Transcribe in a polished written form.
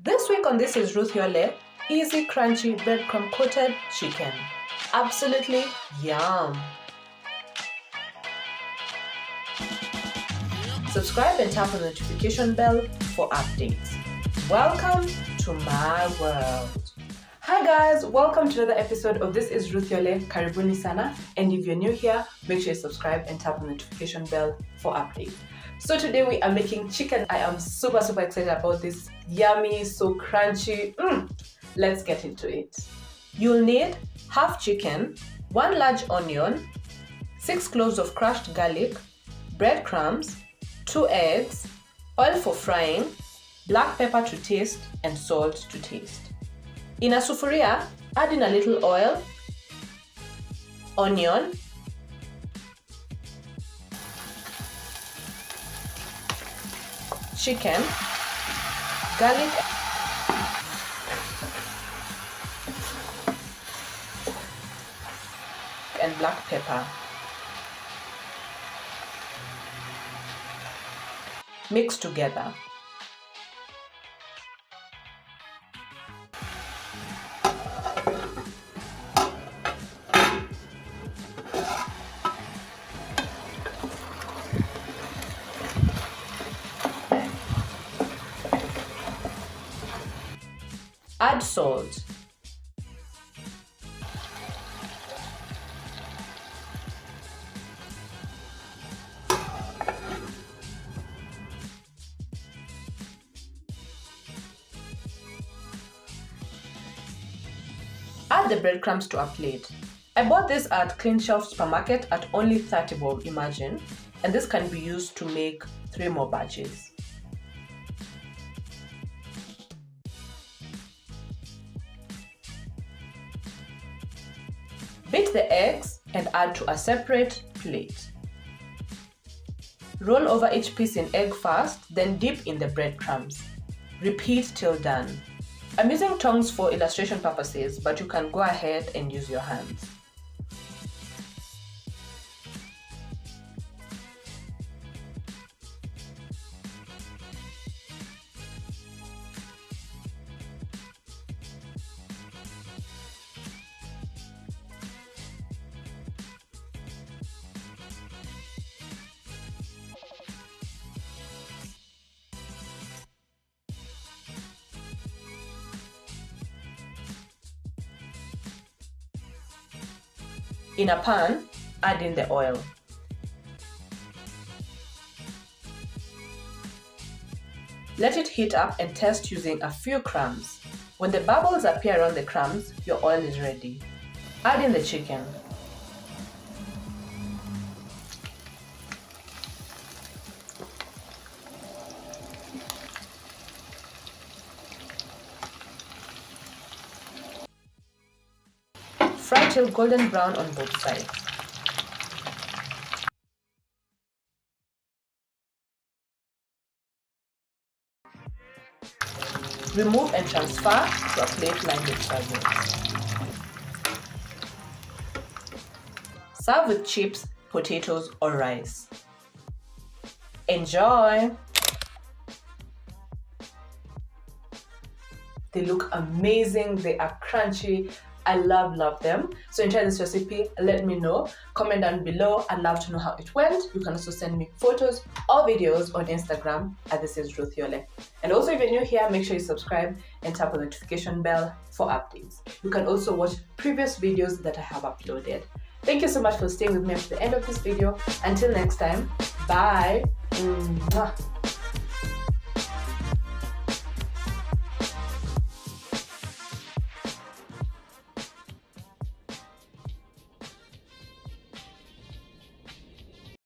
This week on This is Ruth Yole, easy, crunchy, breadcrumb-coated chicken. Absolutely yum! Subscribe and tap on the notification bell for updates. Welcome to my world. Hi guys, welcome to another episode of This is Ruth Yole. Karibuni sana. And if you're new here, make sure you subscribe and tap on the notification bell for updates. So today we are making chicken. I am super excited about this. Yummy, so crunchy. Let's get into it. You'll need half chicken, 1 large onion, 6 cloves of crushed garlic, breadcrumbs, 2 eggs, oil for frying, black pepper to taste, and salt to taste. In a sufuria, add in a little oil, onion, chicken, garlic, and black pepper. Mix together. Add salt. Add the breadcrumbs to a plate. I bought this at Clean Shelf Supermarket at only 30 bob, imagine, and this can be used to make 3 more batches. Beat the eggs and add to a separate plate. Roll over each piece in egg first, then dip in the breadcrumbs. Repeat till done. I'm using tongs for illustration purposes, but you can go ahead and use your hands. In a pan, add in the oil. Let it heat up and test using a few crumbs. When the bubbles appear around the crumbs, your oil is ready. Add in the chicken. Fry till golden brown on both sides. Remove and transfer to a plate lined with serving. Serve with chips, potatoes, or rice. Enjoy! They look amazing, they are crunchy. I love them. So enjoy this recipe. Let me know. Comment down below. I'd love to know how it went. You can also send me photos or videos on Instagram at This is Ruth Yole. And also if you're new here, make sure you subscribe and tap on the notification bell for updates. You can also watch previous videos that I have uploaded. Thank you so much for staying with me up to the end of this video. Until next time, bye. Mwah.